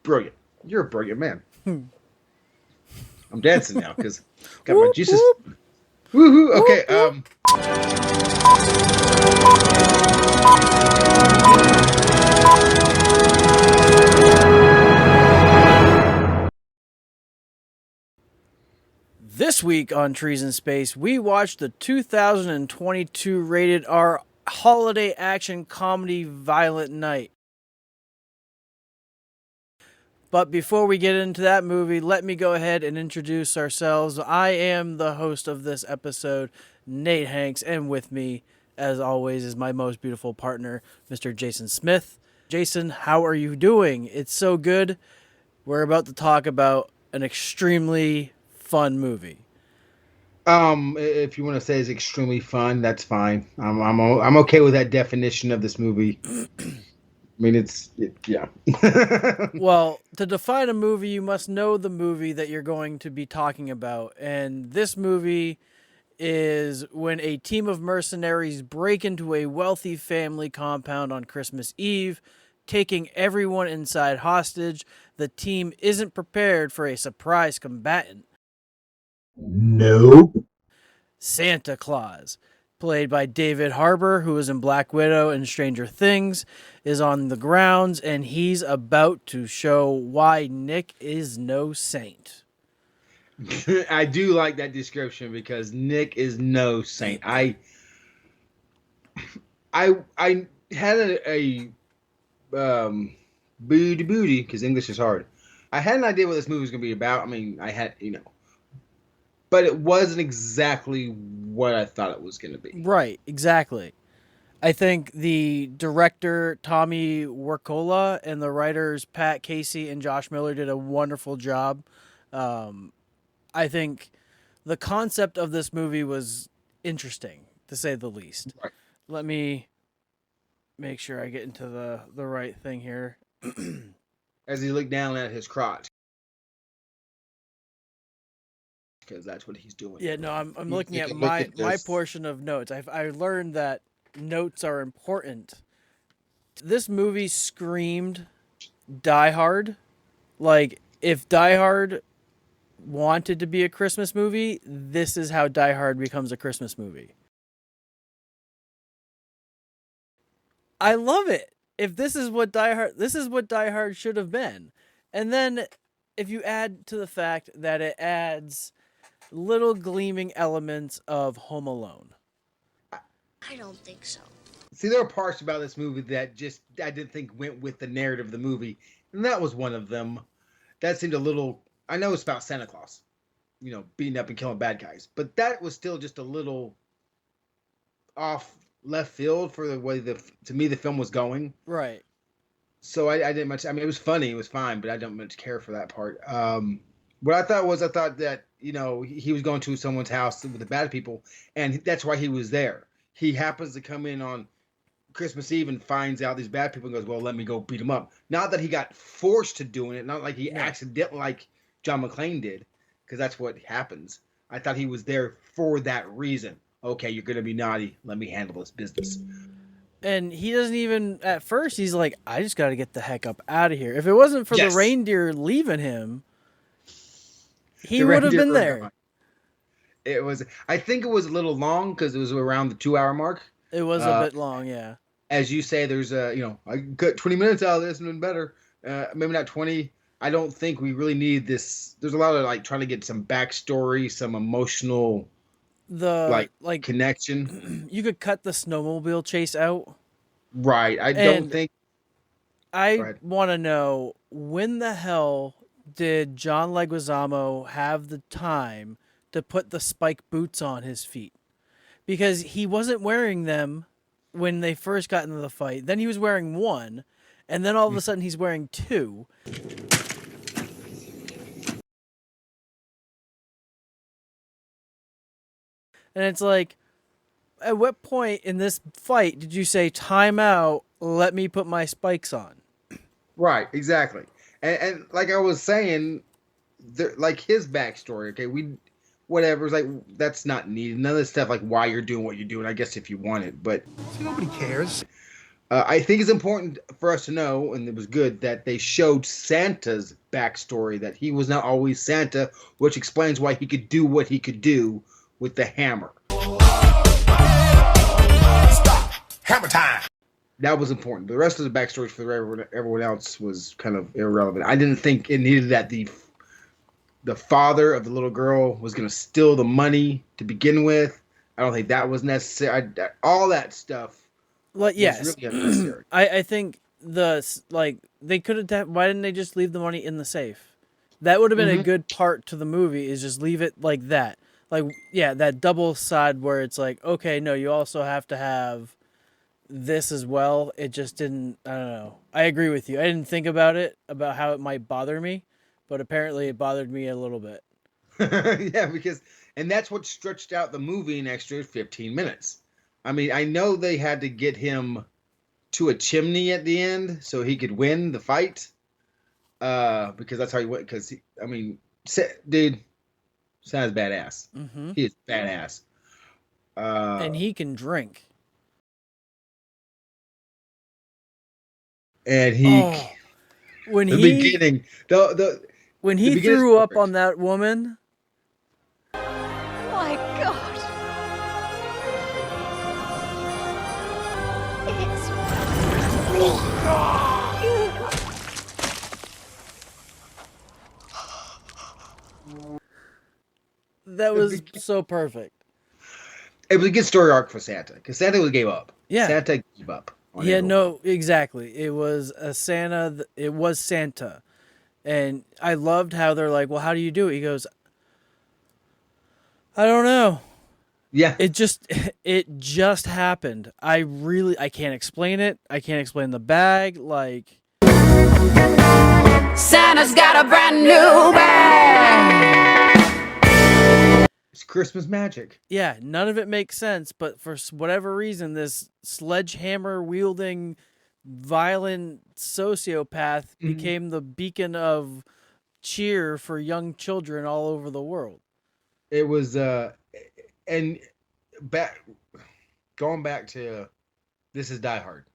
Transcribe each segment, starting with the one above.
brilliant. You're a brilliant man. I'm dancing now because got my Whoop, juices. whoop, Woohoo! whoop, Okay. whoop. This week on Trees in Space, we watched the 2022 rated R holiday action comedy Violent Night. But before we get into that movie, let me go ahead and introduce ourselves. I am the host of this episode, Nate Hanks, and with me, as always, is my most beautiful partner, Mr. Jason Smith. Jason, how are you doing? It's so good. We're about to talk about an extremely fun movie. If you want to say it's extremely fun, that's fine. I'm okay with that definition of this movie. I mean, yeah. Well, to define a movie, you must know the movie that you're going to be talking about. And this movie is when a team of mercenaries break into a wealthy family compound on Christmas Eve, taking everyone inside hostage. The team isn't prepared for a surprise combatant, Nope. Santa Claus, played by David Harbour, who was in Black Widow and Stranger Things, is on the grounds, and he's about to show why Nick is no saint. I do like that description because Nick is no saint. I had a booty because English is hard. I had an idea what this movie was going to be about. I mean, I had but it wasn't exactly what I thought it was going to be. Right, exactly. I think the director, Tommy Wirkola, and the writers, Pat Casey and Josh Miller, did a wonderful job. Um, I think the concept of this movie was interesting, to say the least. Right. Let me make sure I get into the right thing here. As he looked down at his crotch, because that's what he's doing. Yeah, no, I'm He's looking at taking a look at my this. portion of notes. I learned that notes are important. This movie screamed Die Hard. Like, if Die Hard wanted to be a Christmas movie, this is how Die Hard becomes a Christmas movie. I love it. If this is what Die Hard should have been. And then if you add to the fact that it adds little gleaming elements of Home Alone. I don't think so. See, there are parts about this movie that just I didn't think went with the narrative of the movie, and that was one of them. That seemed a little. I know it's about Santa Claus, beating up and killing bad guys, but that was still just a little off left field for the way to me the film was going. Right. So I didn't much. I mean, it was funny, it was fine, but I don't much care for that part. What I thought that he was going to someone's house with the bad people, and that's why he was there. He happens to come in on Christmas Eve and finds out these bad people and goes, well, let me go beat them up. Not that he got forced to doing it, not like he accidentally, like John McClane did, because that's what happens. I thought he was there for that reason. Okay, you're going to be naughty. Let me handle this business. And he doesn't even, at first, he's like, I just got to get the heck up out of here. If it wasn't for the reindeer leaving him, he would have been there. Gone. It was, I think it was a little long because it was around the 2-hour mark. It was a bit long, yeah. As you say, there's I got 20 minutes out of this and been better. Maybe not 20. I don't think we really need this. There's a lot of like trying to get some backstory, some emotional connection. You could cut the snowmobile chase out. Right. I want to know, when the hell did John Leguizamo have the time to put the spike boots on his feet? Because he wasn't wearing them when they first got into the fight. Then he was wearing one, and then all of a sudden he's wearing two. And it's like, at what point in this fight did you say, time out, let me put my spikes on? Right, exactly. And like I was saying, like his backstory, okay, whatever, it's like, that's not needed. None of this stuff, like why you're doing what you're doing, I guess if you want it, but See, nobody cares. I think it's important for us to know, and it was good that they showed Santa's backstory, that he was not always Santa, which explains why he could do what he could do with the hammer. Stop. Hammer time. That was important. The rest of the backstory for everyone else was kind of irrelevant. I didn't think it needed that the father of the little girl was going to steal the money to begin with. I don't think that was necessary. All that stuff Like, yes, was really unnecessary. I think they could have. Why didn't they just leave the money in the safe? That would have been a good part to the movie. Is just leave it like that. Like, yeah, that double side where it's like, okay, no, you also have to have this as well. It just didn't. I don't know. I agree with you. I didn't think about it about how it might bother me, but apparently it bothered me a little bit. Yeah, and that's what stretched out the movie an extra 15 minutes. I mean, I know they had to get him to a chimney at the end so he could win the fight. Because that's how he went. Because dude, Santa's badass. Mm-hmm. He is badass. And he can drink. And he When the he beginning when the he beginning is threw up perfect. on that woman. My God. That was so perfect. It was a good story arc for Santa because Santa gave up. Yeah. Santa gave up. On Yeah, everyone. no, exactly. It was a Santa. It was Santa, and I loved how they're like, "Well, how do you do it?" He goes, "I don't know. Yeah. It just happened. I can't explain it. I can't explain the bag. Like, Santa's got a brand new bag. It's Christmas magic. yeah, none of it makes sense. But for whatever reason, this sledgehammer wielding, violent sociopath became the beacon of cheer for young children all over the world." It was and back going back to this is Die Hard.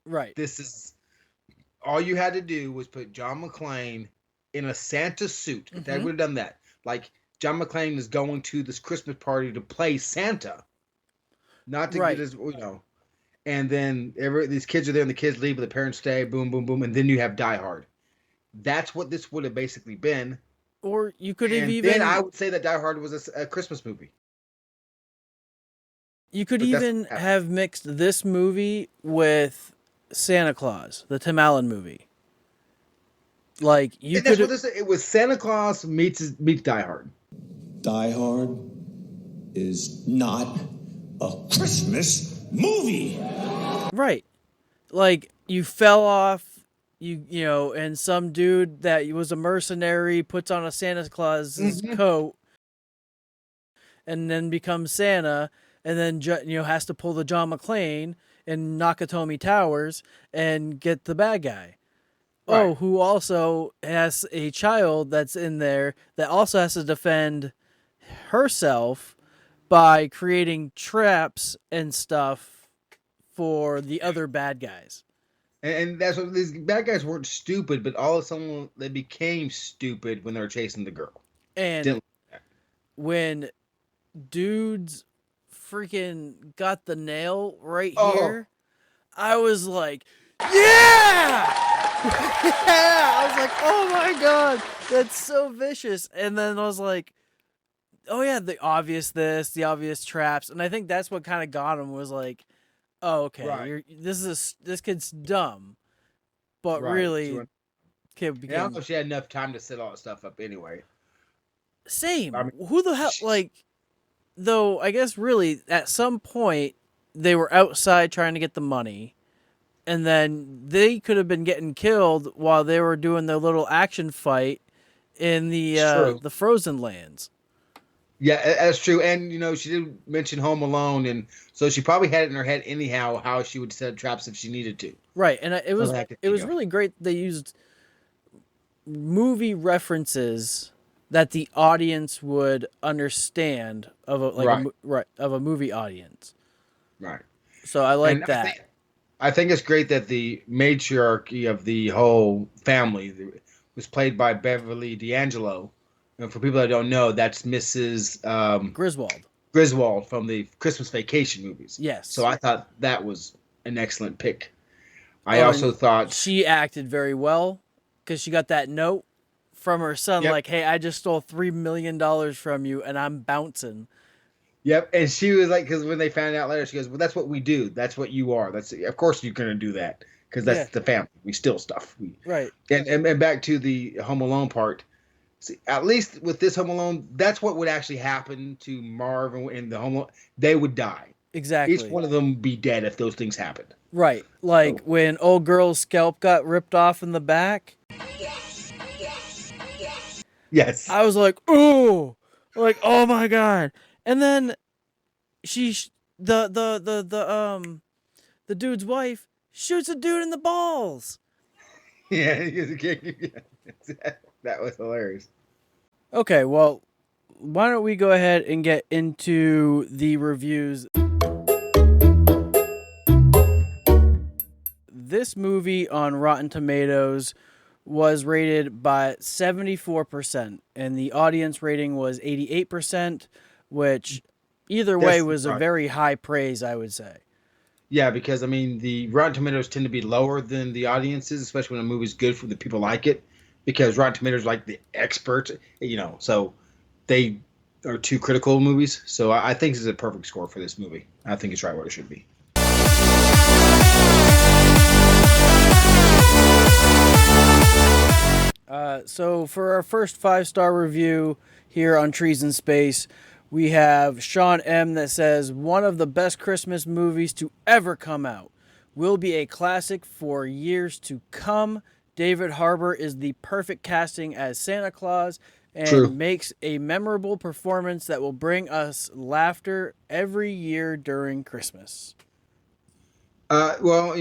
Right. This is all you had to do was put John McClane in a Santa suit. If they would have done that, like John McClane is going to this Christmas party to play Santa, not to Right. get his, and then these kids are there and the kids leave, but the parents stay. Boom, boom, boom, and then you have Die Hard. That's what this would have basically been. Or you could have And even then I would say that Die Hard was a Christmas movie. you could but that's even what happened. have mixed this movie with Santa Claus, the Tim Allen movie. Like you And that's could what it was. Santa Claus meets Die Hard. Die Hard is not a Christmas movie. right. Like you fell off, you know, and some dude that was a mercenary puts on a Santa Claus's coat and then becomes Santa and then has to pull the John McClane in Nakatomi Towers and get the bad guy. Right. Oh, who also has a child that's in there that also has to defend herself by creating traps and stuff for the other bad guys. And that's what these bad guys weren't stupid, but all of a sudden they became stupid when they were chasing the girl. And Didn't like that. when dudes freaking got the nail right Oh. here, I was like, yeah! Yeah! I was like, oh my god, that's so vicious. And then I was like, oh yeah, the obvious traps. And I think that's what kind of got him was like, oh, okay, Right. this kid's dumb. But Right. really, kid I don't became know if she had enough time to set all that stuff up anyway. same. I mean, Who the hell, like, though, I guess really at some point they were outside trying to get the money. And then they could have been getting killed while they were doing their little action fight in True. the frozen lands. Yeah, that's true. And she did mention Home Alone, and so she probably had it in her head anyhow how she would set traps if she needed to. Right, and it was I could it was think of. really great. They used movie references that the audience would understand of a Right. of a movie audience. Right. So I like And that. I think it's great that the matriarchy of the whole family was played by Beverly D'Angelo. And for people that don't know, that's Mrs. Griswold. Griswold from the Christmas Vacation movies. So Yes. I thought that was an excellent pick. I Oh, also and thought, she acted very well because she got that note from her son, yep, like, "Hey, I just stole $3 million from you, and I'm bouncing." yep, and she was like, because when they found out later, she goes, "Well, that's what we do. That's what you are. That's of course you're gonna do that because Yeah. that's the family. We steal stuff. Right. And back to the Home Alone part. See, at least with this Home Alone, that's what would actually happen to Marv and the Home Alone. They would die. Each Exactly. one of them would be dead if those things happened. Right. Like So, when old girl's scalp got ripped off in the back. yes. I was like, "Ooh!" Like, "Oh my god!" And then she, the dude's wife shoots a dude in the balls. Yeah, that was hilarious. Okay, well, why don't we go ahead and get into the reviews? This movie on Rotten Tomatoes was rated by 74%, and the audience rating was 88%, which either way That's was a very high praise, I would say. Yeah, because I mean the Rotten Tomatoes tend to be lower than the audiences, especially when a movie's good for the people like it, because Rotten Tomatoes are like the experts, so they are too critical of movies. So I think this is a perfect score for this movie. I think it's right where it should be. So for our first 5-star review here on Trees in Space, we have Sean M. that says, "One of the best Christmas movies to ever come out. Will be a classic for years to come. David Harbour is the perfect casting as Santa Claus and True. makes a memorable performance that will bring us laughter every year during Christmas." Well,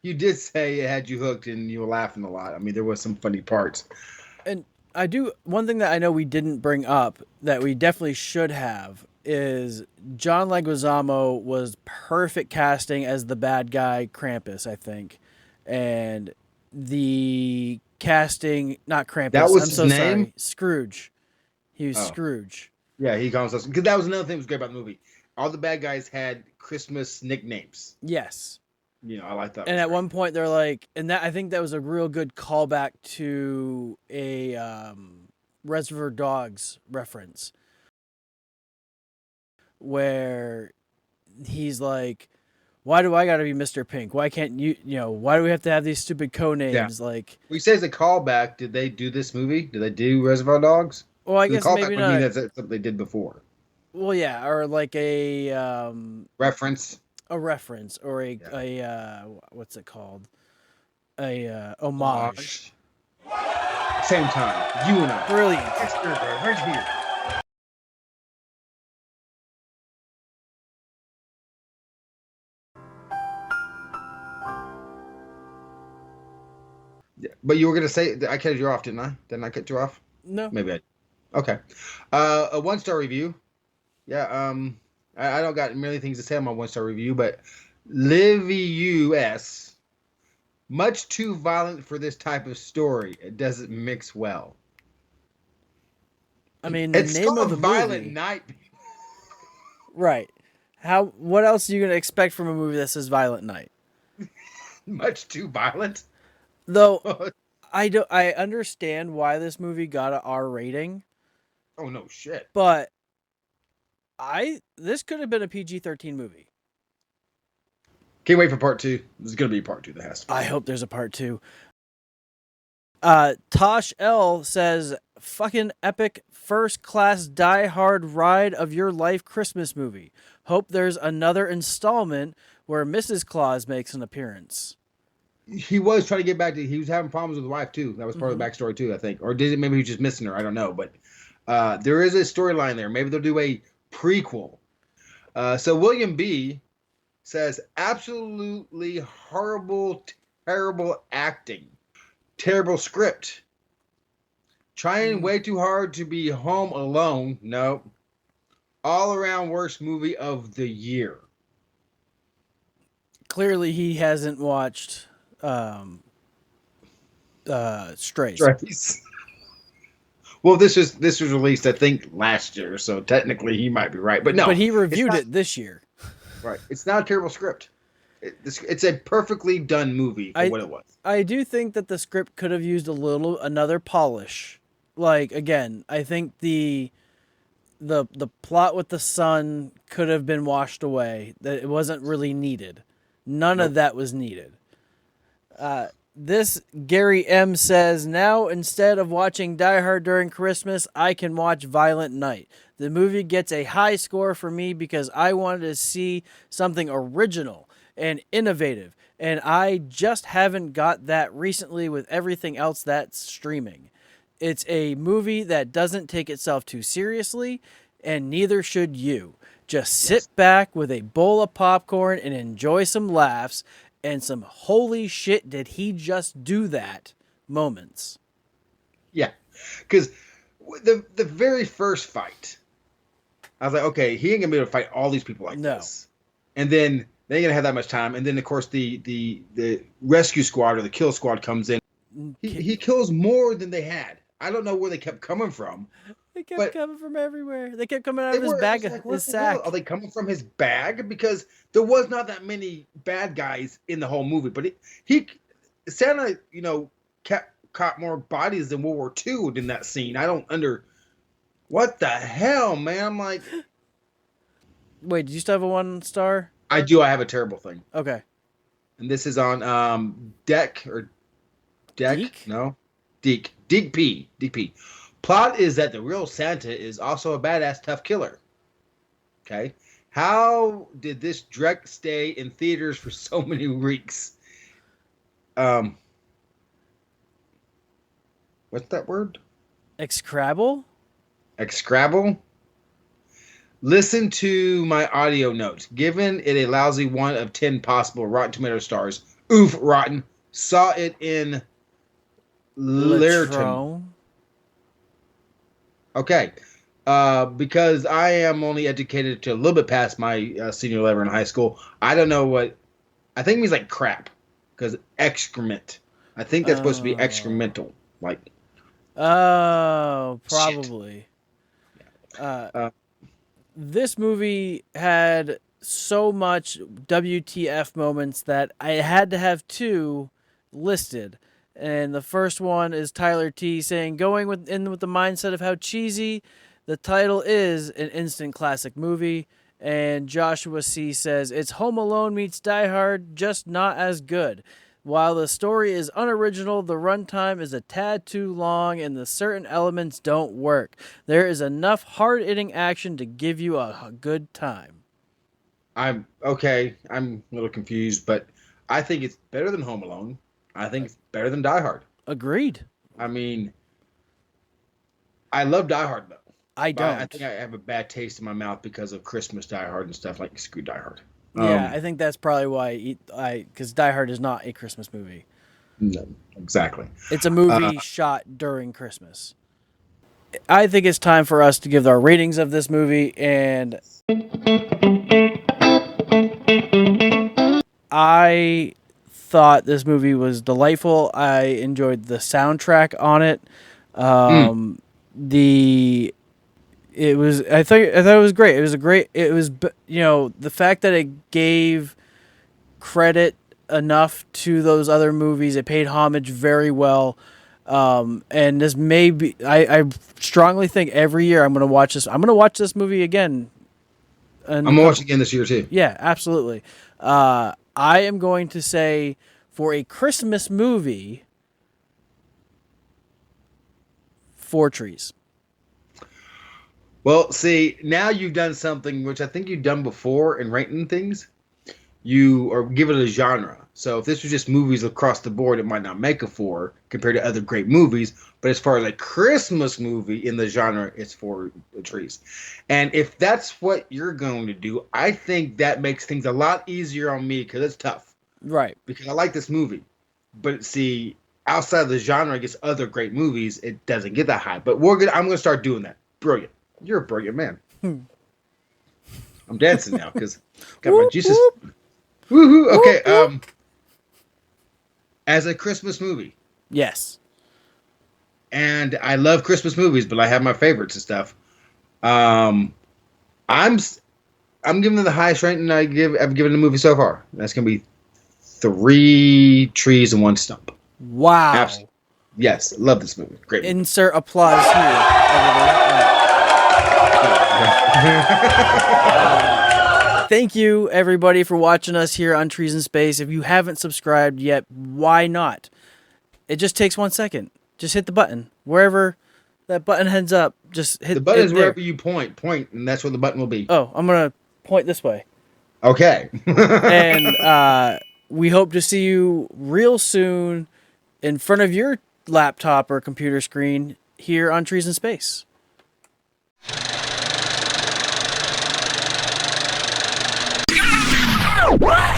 you did say it had you hooked and you were laughing a lot. I mean, there was some funny parts. And one thing that I know we didn't bring up that we definitely should have is John Leguizamo was perfect casting as the bad guy Krampus, I think. And the casting, not Krampus, That was I'm his so name? sorry, Scrooge. He was Oh. Scrooge. Yeah, he calls us because that was another thing that was great about the movie. All the bad guys had Christmas nicknames. Yes. I like that. And at one point they're like, and that I think that was a real good callback to a Reservoir Dogs reference, where he's like, "Why do I got to be Mr. Pink? Why can't you? Why do we have to have these stupid codenames?" Yeah. Like, We say as a callback. Did they do this movie? Did they do Reservoir Dogs? well, I The guess callback maybe would mean not. that's something they did before. Well, yeah, or like a Reference. reference or a what's it called? A homage. Same time. You and I. Brilliant. Right here. Yeah, but you were gonna say I cut you off, didn't I? Didn't I cut you off? No. Maybe I. Okay. A 1-star review. Yeah. I don't got many things to say on my 1-star review, but Livius, much too violent for this type of story. It doesn't mix well. I mean, the It's name called of the Violent movie. Night. Right. What else are you going to expect from a movie that says Violent Night? Much too violent. Though I understand why this movie got an R rating, Oh no shit. but this could have been a PG-13 movie. Can't wait for part 2. There's gonna be part 2. That has to be. I hope there's a part 2. Tosh L says, "Fucking epic first class Die Hard ride of your life Christmas movie. Hope there's another installment where Mrs. Claus makes an appearance." He was trying to get back to. He was having problems with his wife too. That was part of the backstory too, I think. Or did it? Maybe he was just missing her. I don't know. But there is a storyline there. Maybe they'll do a prequel. So William B says, absolutely horrible, terrible acting, terrible script, trying way too hard to be Home Alone. No, all around worst movie of the year. clearly he hasn't watched Strays. Strays. Well, this was released, I think, last year, so technically he might be right. But no, But he it's reviewed not- it this year. Right. It's not a terrible script. It's a perfectly done movie for what it was. I do think that the script could have used another polish. Like, again, I think the plot with the son could have been washed away. That it wasn't really needed. None of that was needed. This Gary M says, now instead of watching Die Hard during Christmas, I can watch Violent Night. The movie gets a high score for me because I wanted to see something original and innovative, and I just haven't got that recently with everything else that's streaming. It's a movie that doesn't take itself too seriously, and neither should you. Just sit back with a bowl of popcorn and enjoy some laughs and some holy shit did he just do that moments. Yeah, because the very first fight, I was like, okay, he ain't gonna be able to fight all these people like this, and then they ain't gonna have that much time. And then of course the rescue squad or the kill squad comes in. He kills more than they had. I don't know where they kept coming from. They kept coming from everywhere. They kept coming out of his bag, his sack. Are they coming from his bag? Because there was not that many bad guys in the whole movie. But Santa, caught more bodies than World War II in that scene. I don't what the hell, man? I'm like, wait, do you still have a 1 star? I do. I have a terrible thing. Okay. And this is on Deck. Deke? No, Deke P. Plot is that the real Santa is also a badass tough killer. Okay. How did this direct stay in theaters for so many weeks? What's that word? Excrabble? Excrabble? Listen to my audio notes. Given it a lousy 1 of 10 possible Rotten Tomato stars. Oof, rotten. Saw it in Lytton. Okay. Because I am only educated to a little bit past my senior level in high school, I don't know what. I think it means like crap. Because excrement. I think that's supposed to be excremental. Like. Oh, probably. This movie had so much WTF moments that I had to have 2 listed. And the first one is Tyler T saying, going with the mindset of how cheesy the title is, an instant classic movie. And Joshua C says, it's Home Alone meets Die Hard, just not as good. While the story is unoriginal, the runtime is a tad too long and the certain elements don't work. There is enough hard-hitting action to give you a good time. I'm okay. I'm a little confused, but I think it's better than Home Alone. I think it's better than Die Hard. Agreed. I mean, I love Die Hard, though. I don't. I think I have a bad taste in my mouth because of Christmas Die Hard and stuff like screw Die Hard. Yeah, I think that's probably why because Die Hard is not a Christmas movie. No, exactly. It's a movie shot during Christmas. I think it's time for us to give our ratings of this movie, and I thought this movie was delightful. I enjoyed the soundtrack on it. I thought it was great. The fact that it gave credit enough to those other movies, it paid homage very well. And this may be, I strongly think every year I'm going to watch this. I'm going to watch this movie again. And I'm going to watch it again this year too. Yeah, absolutely. I am going to say for a Christmas movie, 4 trees. Well, see, now you've done something which I think you've done before in rating things. You or give it a genre. So if this was just movies across the board, it might not make a 4 compared to other great movies. But as far as a Christmas movie in the genre, it's 4 trees. And if that's what you're going to do, I think that makes things a lot easier on me because it's tough. Right. Because I like this movie. But see, outside of the genre against other great movies, it doesn't get that high. But I'm going to start doing that. Brilliant. You're a brilliant man. I'm dancing now because got my juices. Woohoo! Okay. As a Christmas movie, Yes. and I love Christmas movies, but I have my favorites and stuff. Um, I'm I'm giving it the highest rating I've given the movie so far. That's gonna be 3 trees and 1 stump. Wow. Absolutely. Yes, love this movie. Great movie. Insert applause here. Thank you, everybody, for watching us here on Trees in Space. If you haven't subscribed yet, why not? It just takes 1 second. Just hit the button. Wherever that button heads up, just hit The button is there. wherever you point, and that's where the button will be. Oh, I'm going to point this way. Okay. And we hope to see you real soon in front of your laptop or computer screen here on Trees in Space. What?